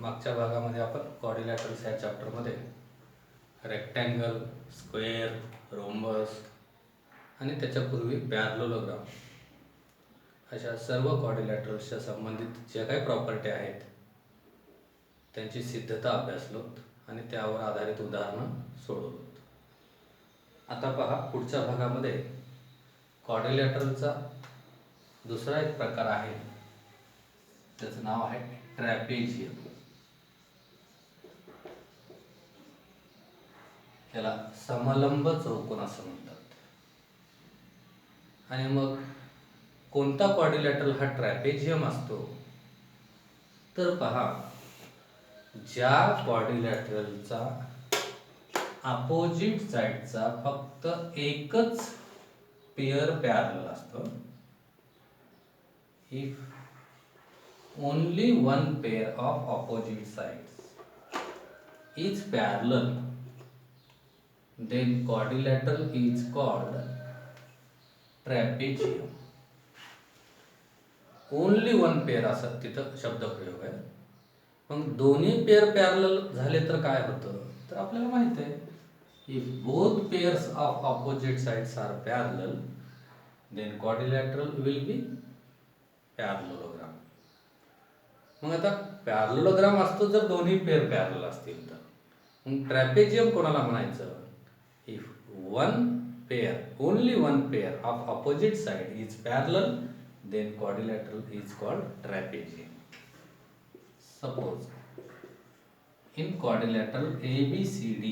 मागच्या भागामध्ये आपण क्वाड्रिलॅटरल्स या चॅप्टरमध्ये रेक्टँगल, स्क्वेअर, रोम्बस आणि त्याच्यापूर्वी पॅरलोलोग्राम अशा सर्व क्वाड्रिलॅटरल्सच्या संबंधित ज्या काही प्रॉपर्टी आहेत त्यांची सिद्धता अभ्यासलोत आणि त्यावर आधारित उदाहरणं सोडवलोत. आता पहा, पुढच्या भागामध्ये क्वाड्रिलॅटरलचा दुसरा एक प्रकार आहे, त्याचं नाव आहे ट्रॅपेझियम. याला समलंब चौकोन असं म्हणतात. आणि मग कोणता क्वाड्रिलॅटरल हा ट्रॅपेझियम असतो तर पहा, ज्या क्वाड्रिलॅटरलचा अपोजिट साइडचा फक्त एकच पेअर पॅरलल असतो. If only one pair of opposite sides is parallel, then quadrilateral is called trapezium. Only one pair असं तिथं शब्दप्रयोग आहे. मग दोन्ही पेअर पॅरलल झाले तर काय होतं तर आपल्याला माहित आहे, if both pairs of opposite sides are parallel then quadrilateral will be parallelogram. मग आता पॅरलोलोग्राम असतो जर दोन्ही पेअर पॅरलल असतील तर. मग ट्रॅपेझियम कोणाला म्हणायचं? If only one pair of opposite side is parallel, then quadrilateral is called trapezium. Suppose in quadrilateral ABCD,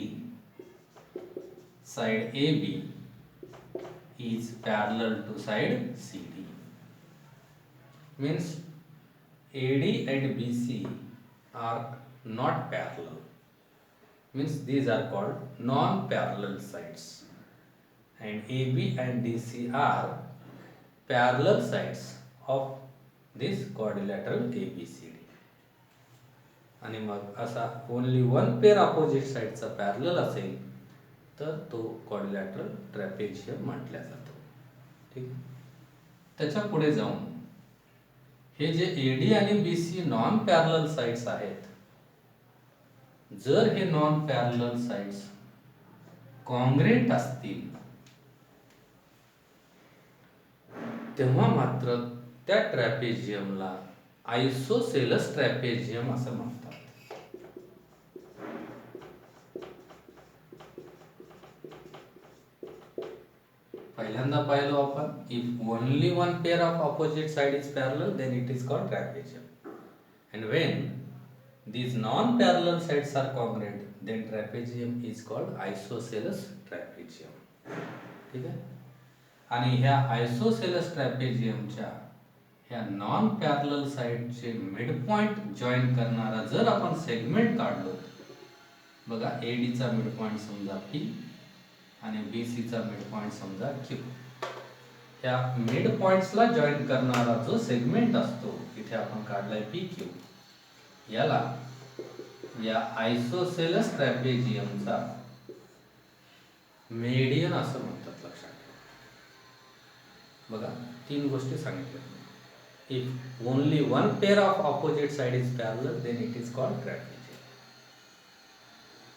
side AB is parallel to side CD. Means AD and BC are not parallel. Means these are called non-parallel sides, and AB and DC are parallel sides of this quadrilateral ABCD. आणि मग असा only one pair opposite साइडचा parallel असेल तर तो quadrilateral trapezium म्हटला जातो. ठीक. त्याच्या पुढे जाऊन हे जे AD आणि BC नॉन पॅरलल साइड्स आहेत, जर हे नॉन पॅरलल साइड्स कॉन्ग्रेंट असतील तेव्हा मात्र त्या ट्रॅपेझियमला आयसोसेलस ट्रॅपेझियम असं म्हणतात. पहिल्यांदा पाहिलो आपण, if only one pair of opposite side is parallel then it is called trapezium, and when these non-parallel sides are congruent, then trapezium is called isosceles trapezium. ठीक आहे. आणि ह्या आयसोसेलस ट्रॅपेझियमच्या ह्या नॉन पॅरलल साइडचे मिड पॉइंट जॉईन करणारा जर आपण सेगमेंट काढलो, बघा AD चा मिड पॉइंट समजा P आणि BC चा मिड पॉइंट समजा Q. ह्या मिड पॉइंट्सला जॉईन करणारा जो सेगमेंट असतो इथे आपण काढलाय PQ, याला या आयसोसेलस ट्रॅपेझियमचा मेडियन असं म्हणतात. लक्षात ठेवा. बघा, तीन गोष्टी सांगितल्या. If only one pair of opposite side is parallel then it is called trapezium.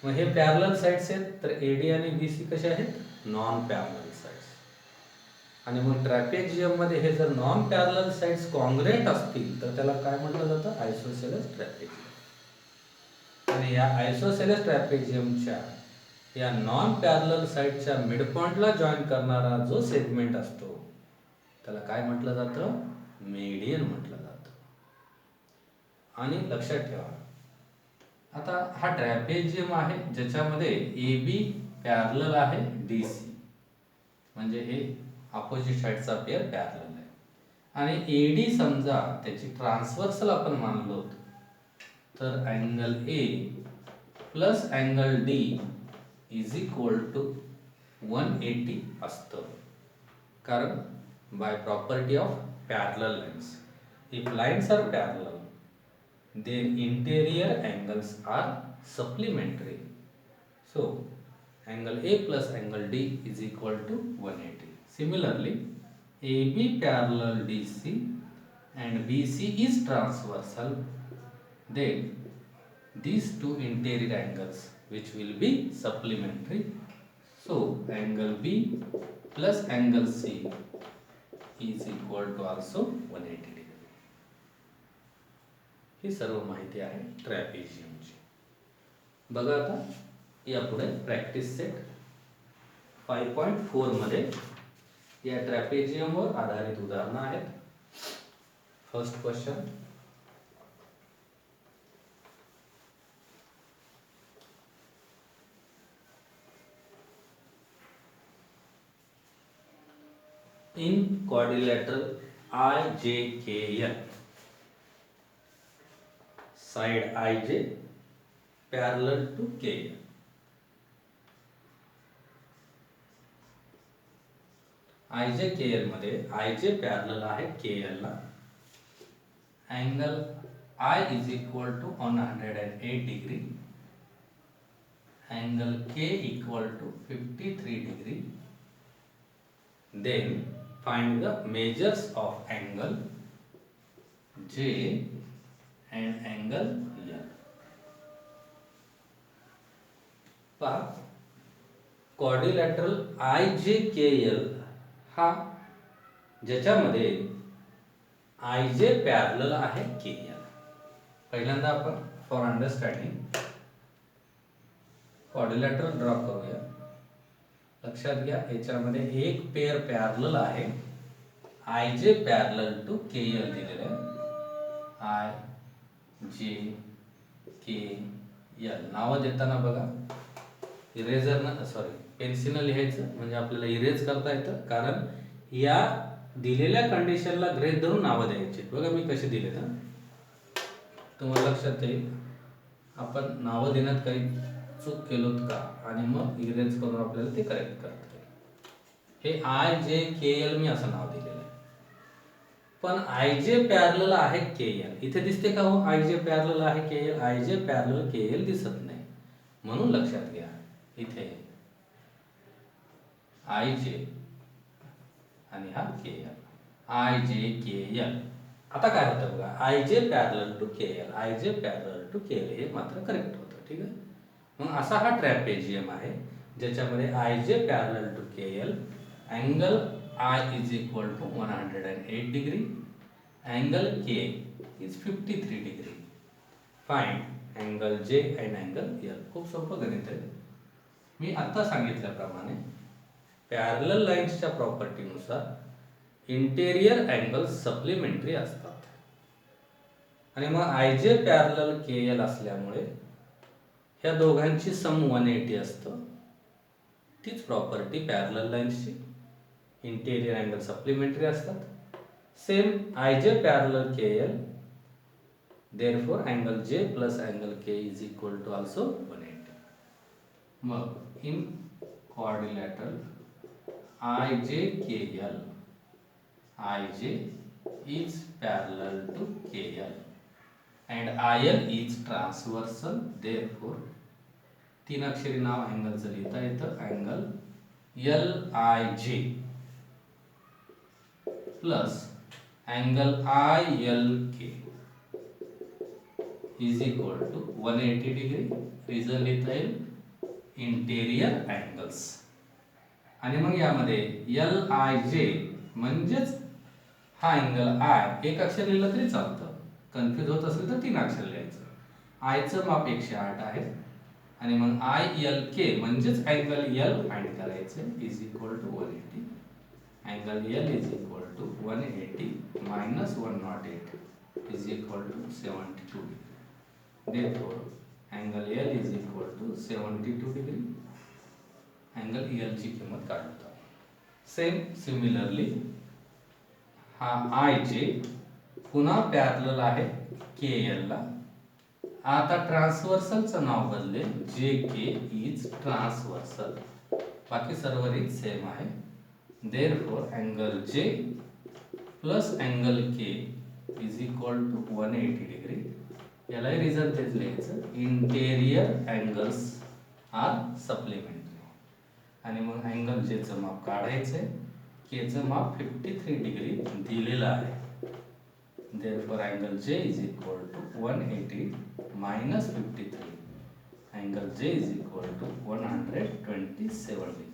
मग हे पॅरलल साइड्स आहेत तर AD आणि BC कसे आहेत? Non parallel sides. आणि मग ट्रॅपेझियम मध्ये हे जर नॉन पॅरलल साइड्स कॉन्ग्रेंट असतील तर त्याला काय म्हटलं जातं? आयसोसेलस ट्रॅपेझियम. आणि या आयसोसेलस ट्रॅपेझियमच्या या नॉन पॅरलल साइडच्या मिड पॉइंटला जॉईन करणारा जो सेगमेंट असतो त्याला काय म्हटलं जातं? मेडियन म्हटलं जातं. आणि लक्षात ठेवा, आता हा ट्रॅपेझियम आहे ज्याच्यामध्ये AB पॅरलल आहे DC, म्हणजे हे अपोजिट साइडचा पेअर पॅरलल आहे. आणि AD समजा त्याची ट्रान्सव्हर्सल आपण मानलो तर angle A plus angle D is equal to 180 असतं. कारण by property of parallel lines, if lines are parallel then interior angles are supplementary. So angle A plus angle D is equal to 180. Similarly, AB parallel DC and BC is transversal, then these two interior angles which will be supplementary. So angle B plus angle C is equal to also 180 degree. ही सर्व माहिती आहे ट्रॅपेझियमची. बघा आता यापुढे practice set 5.4 मध्ये या ट्रॅपेझियमवर आधारित उदाहरणं आहेत. First question, in quadrilateral IJKL, side IJ parallel to KL. IJKL मध्ये IJ पॅरलल आहे KL ला. Angle I is equal to 108 degree. Angle K equal to 53 degree. Then find the measures of angle J and angle L. पहा, quadrilateral IJKL हा ज्याच्यामध्ये IJ parallel आहे KL. पहिल्यांदा आपण for understanding quadrilateral draw करूया. लक्षात घ्या, याच्यामध्ये एक पेअर पॅरलल आहे. IJ पॅरलल टू KL दिलेलं आहे. IJKL नावं देताना बघा, इरेजरनं पेन्सिलनं लिहायचं म्हणजे आपल्याला इरेज करता येतं. कारण या दिलेल्या कंडिशनला गृहीत धरून नावं द्यायची. बघा मी कशी दिले तर तुम्हाला लक्षात येईल. आपण नावं देण्यात काही चूक केलोत का आणि मग इरेज करून आपल्याला ते करेक्ट करता येईल. हे IJKL मी असं नाव दिलेलं आहे, पण IJ पॅरलल आहे KL. इथे दिसते का हो IJ पॅरलल आहे KL? IJ पॅरलल KL दिसत नाही, म्हणून लक्षात घ्या इथे IJ आणि हा KL, IJKL. आता काय होतं बघा, IJ parallel to KL, IJ parallel to KL हे मात्र करेक्ट होतं. ठीक आहे. मग असा हा ट्रॅपेझियम आहे ज्याच्यामध्ये IJ parallel to KL, angle I is equal to 108 degree, angle K is 53 degree. Find angle J and angle L. खूप सोपं गणित आहे. मी आता सांगितल्याप्रमाणे पॅरलल लाईन्सच्या प्रॉपर्टीनुसार इंटेरियर अँगल सप्लिमेंटरी असतात आणि मग IJ पॅरलल KL असल्यामुळे ह्या दोघांची सम 180 असतं. तीच प्रॉपर्टी पॅरलल लाईन्सची, इंटेरियर अँगल सप्लिमेंटरी असतात. Same IJ parallel KL, therefore angle J plus angle K is equal to also 180. मग in quadrilateral IJKL, IJ is parallel to KL and IL is transversal. Therefore तीन अक्षरी नाव अँगलचं लिहिता येतं. Angle LIJ plus angle ILK is equal to 180 degree. Reason लिहिता येईल interior angles. आणि मग यामध्ये LIJ म्हणजेच हा अँगल I एक अक्षर लिहिलं तरी चालतं. कन्फ्यूज होत असेल तर तीन अक्षर लिहायचं. I चं माप 108 आहे आणि मग ILK म्हणजेच अँगल L फाइंड करायचं is equal to 180. Angle L is equal to 180 minus 108 is equal to 72 degree. Therefore angle L is equal to 72 degree. Angle L ची किंमत काढतो. सेम सिमिलरली हा IJ पुन्हा पॅरलल आहे KL ला. आता ट्रान्सव्हर्सलचं नाव बदलेल, JK इज ट्रान्सव्हर्सल. बाकी सर्व रीत सेम आहे. Therefore angle J plus angle K is equal to 180 degree. यालाही रिझन तेच लिहायचं, इंटेरियर अँगल्स आर सप्लिमेंटरी. आणि मग अँगल जेचं माप काढायचंय. केचं माप 53 डिग्री दिलेलं आहे. Therefore angle J is equal to 180 minus 53. Angle J is equal to 127 degree.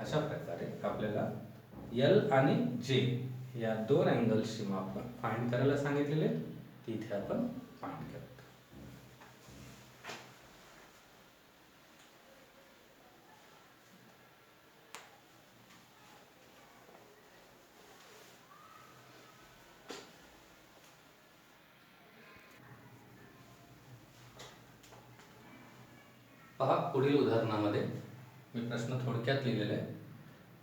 अशा प्रकारे आपल्याला L आणि J या दोन अँगल्सची माप फाइंड करायला सांगितलेले, तिथे आपण फाइंड करतो. पहा, पुढील उदाहरणामध्ये मी प्रश्न थोडक्यात लिहिलेला आहे.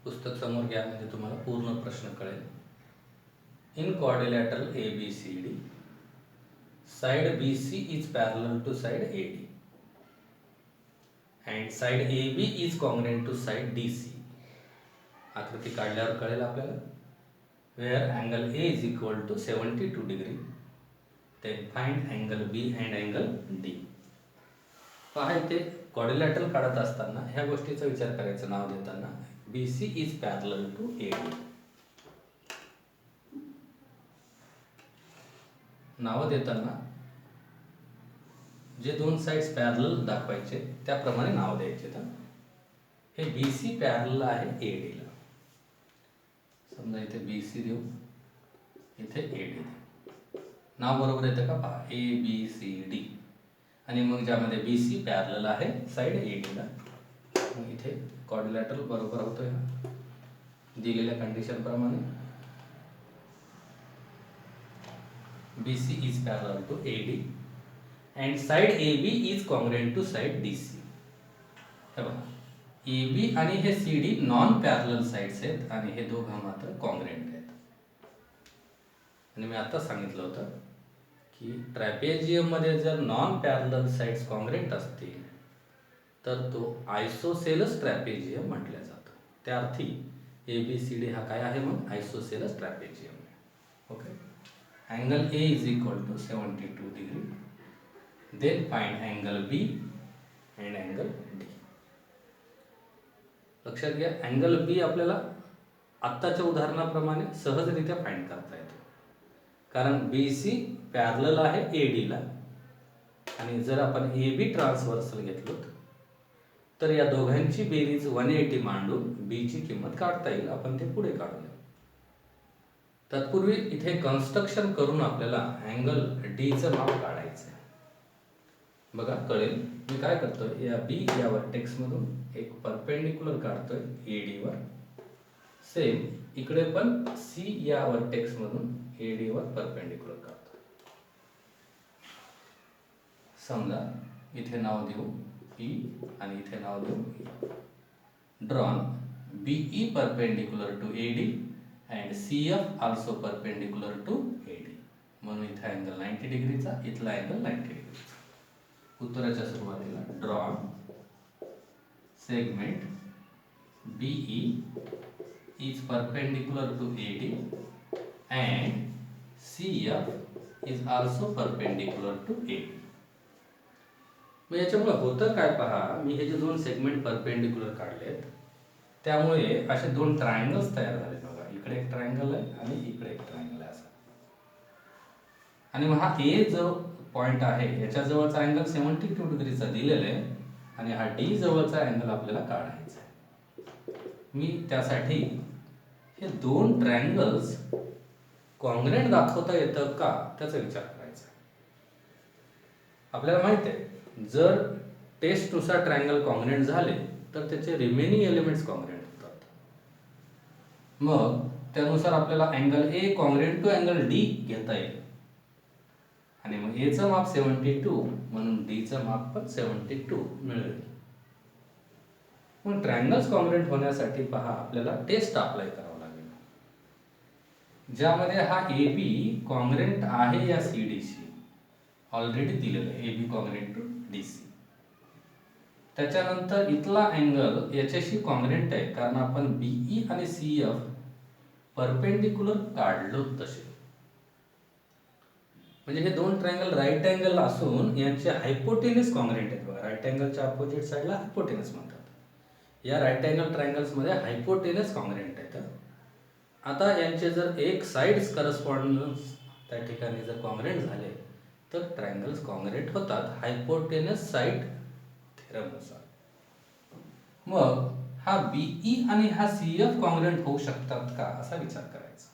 पुस्तक समोर घ्या म्हणजे तुम्हाला पूर्ण प्रश्न कळेल. In quadrilateral ABCD, side BC is parallel to side AD and side AB is congruent to side DC. आकृती काढल्यावर कळेल आपल्याला. Where angle A is equal to 72 degree, then find angle B and angle D. पहा, इथे quadrilateral काढत असताना ह्या गोष्टीचा विचार करायचा. नाव देताना BC is parallel to AD. नाव देताना जे दोन साइड्स पॅरलल दाखवायचे त्याप्रमाणे नाव द्यायचे. तर हे BC पॅरलल आहे AD ला. समजा इथे BC देऊ, इथे AD देऊ. नाव बरोबर येतं का? पहा, ABCD. आणि मग ज्यामध्ये BC पॅरलल आहे साइड AD ला, मग इथे क्वाड्रिलॅटरल बरोबर होतोय दिलेल्या कंडिशन प्रमाणे. BC is parallel to AD and side AB is congruent to side DC. हे बघा, AB आणि हे CD नॉन पॅरलल साइड्स आहेत आणि हे दोघं मात्र कॉन्ग्रुएंट आहेत. आणि मी आता सांगितलं होतं की ट्रॅपेजियम मध्ये जर नॉन पॅरलल साइड्स कॉन्ग्रुएंट असतील तर तो आयसोसेलस ट्रॅपेजियम म्हटलं जातं. त्या अर्थी ABCD हा काय आहे? मग आयसोसेलस ट्रॅपेजियम आहे. Okay. Angle A is equal to 72 degree, then find angle B and angle D. लक्षात घ्या, अँगल B आपल्याला आत्ताच्या उदाहरणाप्रमाणे सहजरित्या फाइंड करता येतो, कारण BC पॅरलल आहे AD ला आणि जर आपण AB ट्रान्सव्हर्सल घेतलो तर या दोघांची बेरीज 180 मांडून B ची किंमत काढता येईल. आपण ते पुढे काढूया. तत्पूर्वी इथे कन्स्ट्रक्शन करून आपल्याला अँगल D चं माप काढायचं आहे. बघा, कळेल. मी काय करतोय, या B या वर्टेक्स मधून एक परपेंडिक्युलर काढतोय AD वर. सेम इकडे पण C या वर्टेक्स मधून AD वर परपेंडिक्युलर काढतो. समजा इथे नाव देऊ E आणि इथे नाव देऊ E. Drawn BE perpendicular to AD and CF also perpendicular to AD. म्हणून इथे अँगल 90 डिग्रीचा, इथला अँगल 90 डिग्रीचा. उत्तराच्या सुरुवातीला drawn segment BE is perpendicular to AD and CF is also perpendicular to AD. मग याच्यामुळे होतं काय? पहा, मी हे जे दोन सेगमेंट परपेंडिक्युलर काढलेत त्यामुळे असे दोन ट्रायंगल्स तयार झाले. बघा, इकडे एक ट्रायंगल आहे आणि इकडे एक ट्रायंगल आहे असं. आणि मग हा A जो पॉइंट आहे याच्या जवळचा अँगल 72 डिग्रीचा दिलेला आहे आणि हा D जवळचा अँगल आपल्याला काढायचा आहे. मी त्यासाठी हे दोन ट्रायंगल्स कॉन्ग्रुएंट दाखवता येतं का त्याचा विचार करायचा. आपल्याला माहित आहे, जर टेस्टनुसार ट्रायंगल कॉन्ग्रुएंट झाले तर त्याचे रिमेनिंग एलिमेंट्स कॉन्ग्रुएंट होतात. मग त्यानुसार आपल्याला angle A congruent to angle D घेता येईल आणि मग A चं माप 72 म्हणून D चं माप पण 72 मिळेल. मग ट्रायंगल्स कॉन्ग्रुएंट होण्यासाठी पहा, आपल्याला टेस्ट अप्लाय करावं लागेल, ज्यामध्ये हा AB कॉन्ग्रुएंट आहे या CD शी. ऑलरेडी दिलेलं आहे AB कॉन्ग्रुएंट टू DC. त्याच्यानंतर इथला अँगल याच्याशी कॉन्ग्रुएंट आहे कारण आपण BE आणि CF परपेंडिक्युलर काढलो तसे. म्हणजे हे दोन ट्रायंगल राईट अँगल असून यांचे हायपोटेनस कॉन्ग्रुएंट आहेत. बघा, राईट अँगलच्या अपोजिट साइडला हायपोटेनस म्हणतात. या राईट अँगल ट्रायंगल्स मध्ये हायपोटेनस कॉन्ग्रुएंट आहेत. आता यांचे जर एक साइड्स करस्पॉन्डन्स त्या ठिकाणी जर कॉंग्रेंट झाले तर ट्रायंगल्स कॉंग्रेंट होतात हायपोटेनस साईड थेरमनुसार. मग हा बीई आणि हा सीएफ कॉंग्रेंट होऊ शकतात का असा विचार करायचा,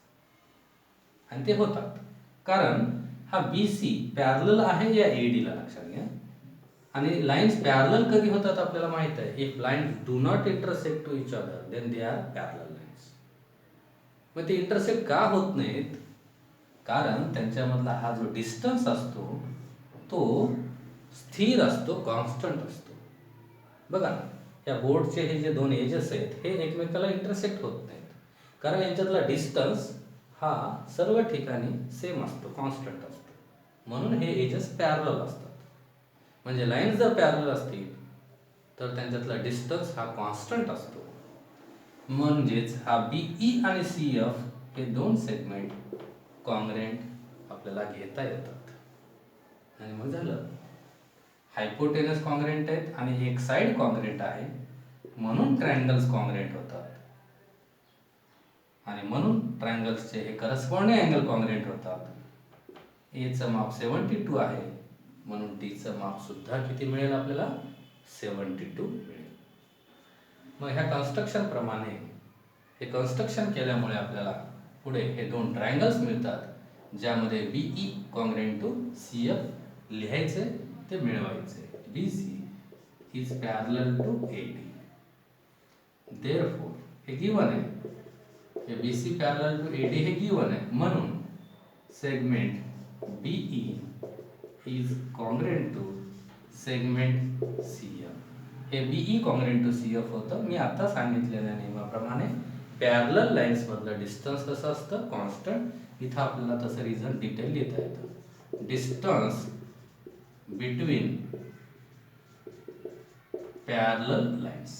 आणि ते होतात. कारण हा बीसी पॅरलल आहे या एडीला, लक्षात घ्या. आणि लाईन्स पॅरलल कधी होतात आपल्याला माहित आहे, if lines do not intersect to each other then they are parallel lines. मग ते इंटरसेक्ट का होत नाहीत? कारण त्यांच्यामधला हा जो डिस्टन्स असतो तो स्थिर असतो, कॉन्स्टंट असतो. बघा ना, या बोर्डचे हे जे दोन एजेस आहेत हे एकमेकाला इंटरसेक्ट होत नाहीत, कारण यांच्यातला डिस्टन्स हा सर्व ठिकाणी सेम असतो, कॉन्स्टंट असतो. म्हणून हे एजेस पॅरलल असतात. म्हणजे लाईन्स जर पॅरलल असतील तर त्यांच्यातला डिस्टन्स हा कॉन्स्टंट असतो. म्हणजेच हा बीई आणि सीएफ हे दोन सेगमेंट कॉंग्रेंट आपल्याला घेता येतात. आणि मग झालं, हायपोटेनस कॉंग्रेंट आहेत आणि एक साइड कॉंग्रेंट आहे, म्हणून ट्रायंगल्स कॉंग्रेंट होतात. आणि म्हणून ट्रायंगल्सचे हे करस्पॉन्डिंग अँगल कॉंग्रेंट होतात. एचं माप 72 आहे, म्हणून टीचं माप सुद्धा किती मिळेल आपल्याला? 72 मिळेल. मग ह्या कन्स्ट्रक्शन प्रमाणे हे कन्स्ट्रक्शन केल्यामुळे आपल्याला पुढे हे दोन ट्रायंगल्स मिळतात, ज्यामध्ये बीई कॉंग्रेंट टू सीएफ लिहायचे, ते मिळवायचे. BC is parallel to AD. Therefore हे गिवन आहे, हे बीसी पॅरलल टू एडी हे गिवन आहे. म्हणून segment BE is congruent to segment CF. हे बीई कॉंग्रेंट टू सीएफ होतं. मी आता सांगितलेल्या नियमाप्रमाणे पॅरलल लाईन्स मधलं डिस्टन्स कसं असतं? कॉन्स्टंट. इथं आपल्याला तसं रिझन डिटेल लिहिता येतं. Distance between parallel lines,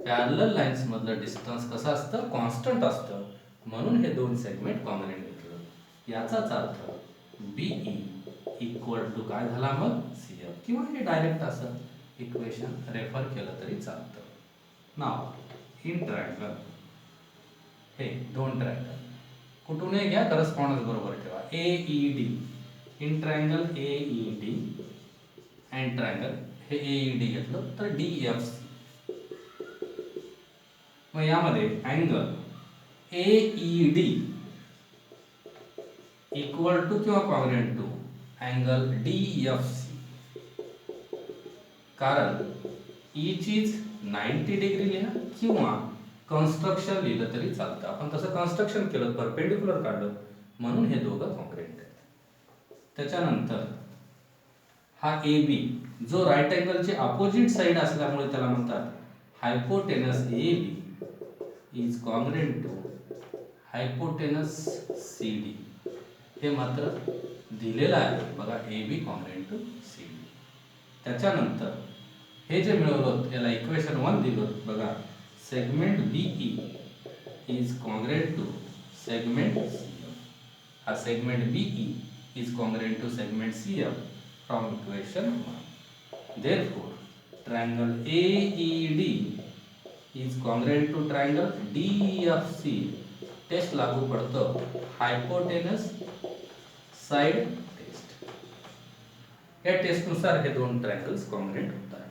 parallel lines मधलं डिस्टन्स कसं असतं? कॉन्स्टंट असतं. म्हणून हे दोन सेगमेंट कॉंग्रेंट घेतलं. याचाच अर्थ बीई इक्वल टू काय झाला मग? सीएफ. किंवा हे डायरेक्ट असं इक्वेशन रेफर केलं तरी चालतं. नाव इन ट्रायंगल हे दोन ट्रायंगल कुठूनही घ्या, करस्पॉन्डन्स बरोबर ठेवा. AED in triangle AED and triangle हे एईडी घेतलं तर डीएफसी. मग यामध्ये अँगल एईडी इक्वल टू किंवा कॉंग्रेंट टू अँगल डीएफसी. कारण ईच इज 90 डिग्री लिहा किंवा कन्स्ट्रक्शन लिहिलं तरी चालतं. आपण तसं कन्स्ट्रक्शन केलं, परपेंडिक्युलर काढलं, म्हणून हे दोघं कॉंग्रेंट आहेत. त्याच्यानंतर हा ए बी जो राईट अँगलची अपोजिट साइड असल्यामुळे त्याला म्हणतात hypotenuse A B is congruent to hypotenuse C D. हे मात्र दिलेलं आहे बघा, A B congruent to C D. त्याच्यानंतर हे जे मिळवलं याला इक्वेशन 1 दिलं बघा, segment BE is congruent to segment CF. हा segment BE is congruent to segment CF from equation 1. Therefore, triangle AED is congruent to triangle DEFC. Test लागू पडतं हायपोटेनस साइड टेस्ट. या टेस्टनुसार हे दोन ट्रायंगल्स कॉंग्रुएंट होतात.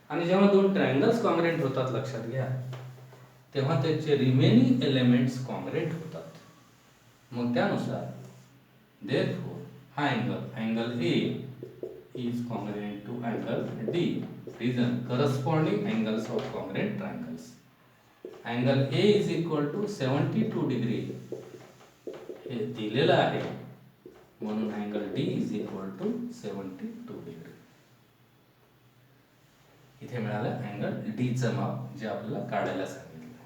आणि जेव्हा दोन ट्रायंगल्स कॉंग्रुएंट होतात, लक्षात घ्या, तेव्हा त्याचे रिमेनिंग एलिमेंट्स कॉंग्रुएंट होतात. मग त्यानुसार therefore हा angle A is congruent to angle D. Reason, corresponding angles of congruent triangles. Angle A is equal to 72 degree. हे दिलेलं आहे, म्हणून angle D is equal to 72 degree. इथे मिळालं angle D चं माप, जे आपल्याला काढायला सांगितलं.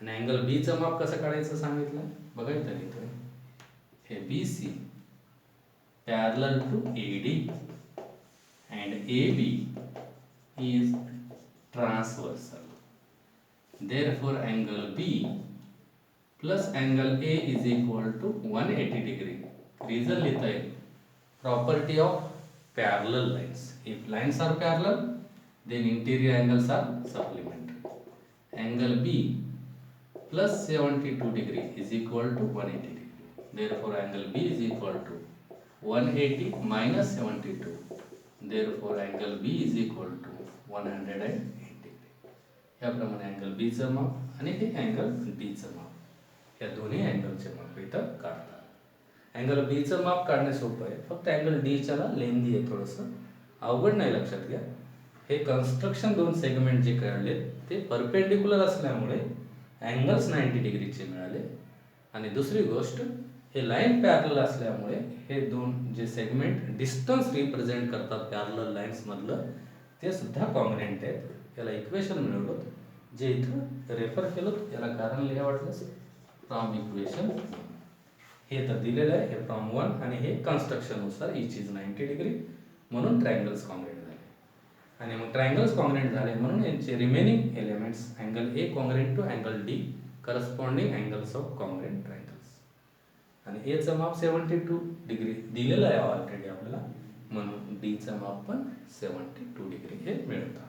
आणि angle B चं माप कसं काढायचं सांगितलं बघा. इथे इथे हे BC parallel to AD and AB is transversal. Therefore, angle B plus angle A is equal to 180 degree. Reason लिखता है property of parallel lines. If lines are parallel, then interior angles are supplementary. Angle B plus 72 degree is equal to 180 degree. Therefore angle B is equal to 180 minus 72. Therefore angle B is equal to 180. याप्रमाणे angle बी चं माप आणि हे angle D चं माप, या दोन्ही अँगलचे माप इथं काढतात. अँगल बी चं माप काढणे सोपं आहे, फक्त अँगल डी च्याला लेंदी आहे, थोडंसं अवघड नाही. लक्षात घ्या, हे कन्स्ट्रक्शन दोन सेगमेंट जे काढले ते परपेंडिक्युलर असल्यामुळे अँगल्स 90 डिग्रीचे मिळाले. आणि दुसरी गोष्ट, हे लाईन पॅरलल असल्यामुळे हे दोन जे सेगमेंट डिस्टन्स रिप्रेझेंट करतात पॅरलल लाईन्समधलं, ते सुद्धा कॉन्ग्रुएंट आहेत. याला इक्वेशन मिळवलं जे इथं रेफर केलं, याला कारण लिहा वाटलंच फ्रॉम इक्वेशन. हे तर दिलेलं आहे, हे फ्रॉम 1 आणि हे कन्स्ट्रक्शननुसार इच इज 90 डिग्री, म्हणून ट्रायंगल्स कॉन्ग्रुएंट झाले. आणि मग ट्रायंगल्स कॉन्ग्रुएंट झाले म्हणून यांचे remaining elements angle A congruent to angle D, corresponding angles of congruent triangles. आणि एचं माप 72 डिग्री दिलेलं आहे ऑलरेडी आपल्याला, म्हणून डीचं माप पण 72 डिग्री हे मिळतं.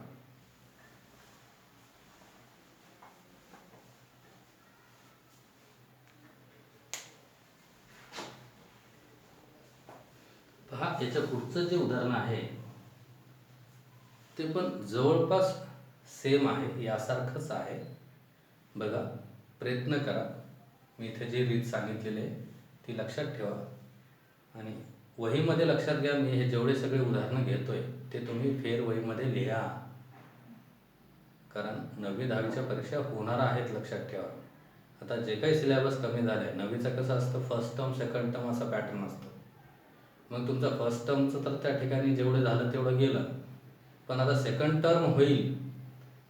पहा, याच्या पुढचं जे उदाहरण आहे ते पण जवळपास सेम आहे, यासारखंच आहे. बघा, प्रयत्न करा. मी इथे जी रीत सांगितलेली आहे ती लक्षात ठेवा आणि वहीमध्ये लक्षात घ्या. मी हे जेवढे सगळे उदाहरणं घेतोय ते तुम्ही फेर वहीमध्ये लिहा, कारण 9वी 10वीच्या परीक्षा होणार आहेत. लक्षात ठेवा, आता जे काही सिलेबस कमी झालं आहे, 9वीचं कसं असतं, फर्स्ट टर्म सेकंड टर्म असा पॅटर्न असतो. मग तुमचं फर्स्ट टर्मचं तर त्या ठिकाणी जेवढं झालं तेवढं गेलं, पण आता सेकंड टर्म होईल.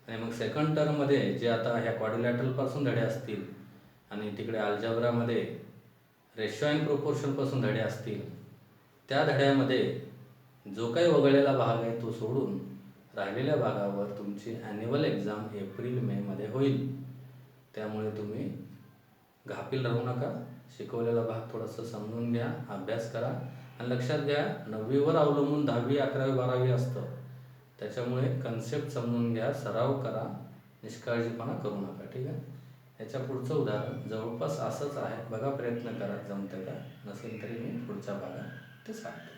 आणि मग सेकंड टर्ममध्ये जे आता ह्या क्वाड्रिलॅटरलपासून धडे असतील आणि तिकडे अल्जेब्रामध्ये रेशो अँड प्रोपोर्शनपासून धडे असतील, त्या धड्यामध्ये जो काही वगळलेला भाग आहे तो सोडून राहिलेल्या भागावर तुमची ॲन्युअल एक्झाम एप्रिल मेमध्ये होईल. त्यामुळे तुम्ही घापील राहू नका. शिकवलेला भाग थोडंसं समजून घ्या, अभ्यास करा. आणि लक्षात घ्या, 9वीवर अवलंबून 10वी 11वी 12वी असतं. त्याच्यामुळे कन्सेप्ट समजून घ्या, सराव करा, निष्काळजीपणा करू नका. ठीक आहे. याच्या पुढचं उदाहरण जवळपास असंच आहे. बघा, प्रयत्न करा, जमतं का, नसेल तरी मी पुढच्या भागात ते सांगतो.